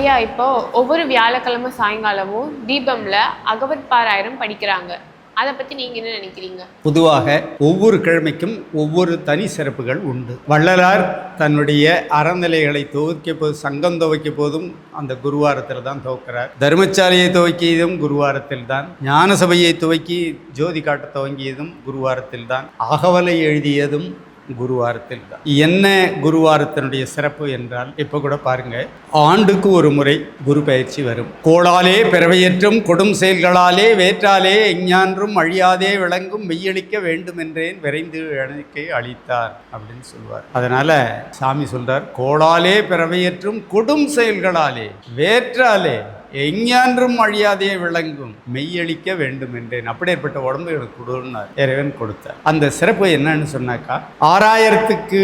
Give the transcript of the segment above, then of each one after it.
ஐயா, இப்போ ஒவ்வொரு வியாழக்கிழமை சாயங்காலமும் தீபம்ல அகவட் பாராயணம் படிக்கிறாங்க. அதை பத்தி நீங்க என்ன நினைக்கிறீங்க? பொதுவாக ஒவ்வொரு கிழமைக்கும் ஒவ்வொரு தனி சிறப்புகள் உண்டு. வள்ளலார் தன்னுடைய அறநிலைகளை துவக்கிய போது, சங்கம் துவக்கிய போதும் அந்த குருவாரத்தில் தான் துவக்கிறார். தர்மசாலையை துவக்கியதும் குருவாரத்தில் தான். ஞான சபையை துவக்கி ஜோதி காட்ட துவங்கியதும் குருவாரத்தில் தான். அகவலை எழுதியதும் குருவாரத்தில் தான். என்ன குருவாரத்தினுடைய சிறப்பு என்றால், இப்போ கூட பாருங்க, ஆண்டுக்கு ஒரு முறை குரு பயிற்சி வரும். கோளாலே பிறவையற்றும் கொடும் செயல்களாலே வேற்றாலே எஞ்ஞான்றும் அழியாதே விளங்கும் மெய்யளிக்க வேண்டும் என்றேன் விரைந்து எனக்கு அளித்தார் அப்படின்னு சொல்லுவார். அதனால சாமி சொல்றார், கோளாலே பிறவையற்றும் கொடும் செயல்களாலே வேற்றாலே எஞ்ஞான்றும் அழியாதே விளங்கும் மெய்யளிக்க வேண்டும் என்றேன். அப்படியேற்பட்ட உடம்பு எனக்கு கொடுனார், இறைவன் கொடுத்தார். அந்த சிறப்பு என்னன்னு சொன்னாக்கா, 6000க்கு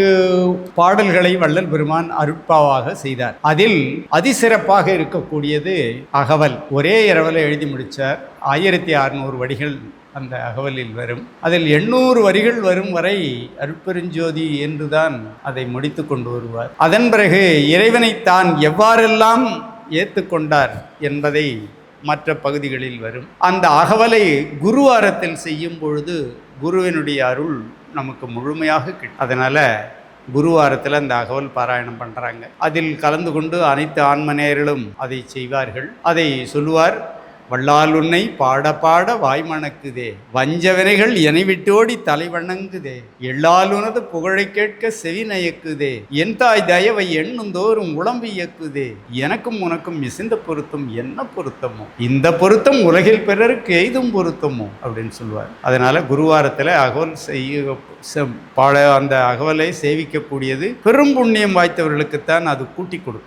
பாடல்களை வள்ளல் பெருமான் அருட்பாவாக செய்தார். அதில் அதிசிறப்பாக இருக்கக்கூடியது அகவல். ஒரே இரவலை எழுதி முடித்தார். 1600 வரிகள் அந்த அகவலில் வரும். அதில் 800 வரிகள் வரும் வரை அருட்பெருஞ்சோதி என்றுதான் அதை முடித்து கொண்டு வருவார். அதன் பிறகு இறைவனை தான் எவ்வாறெல்லாம் ஏற்றுக்கொண்டார் என்பதை மற்ற பகுதிகளில் வரும். அந்த அகவலை குருவாரத்தில் செய்யும் பொழுது குருவினுடைய அருள் நமக்கு முழுமையாக கிட்டும். அதனால் குருவாரத்தில் அந்த அகவல் பாராயணம் பண்ணுறாங்க. அதில் கலந்து கொண்டு அனைத்து ஆன்மநேயர்களும் அதை செய்வார்கள். அதை சொல்லுவார், வல்லால் உன்னை பாட பாட வாய்மணக்குதே, வஞ்சவினைகள் என்னை விட்டோடி தலை வணங்குதே, எள்ளால் உனது புகழை கேட்க செவி நயக்குதே, என் தாய் தயவை எண்ணுந்தோறும் உளம்பு இயக்குதே, எனக்கும் உனக்கும் மிகுந்த பொருத்தம் என்ன பொருத்தமோ, இந்த பொருத்தம் உலகில் பிறருக்கு எய்தும் பொருத்தமோ அப்படின்னு சொல்லுவார். அதனால குருவாரத்தில் அகவல் அந்த அகவலை சேவிக்கக்கூடியது பெரும் புண்ணியம் வாய்த்தவர்களுக்குத்தான் அது கூட்டி கொடுக்கும்.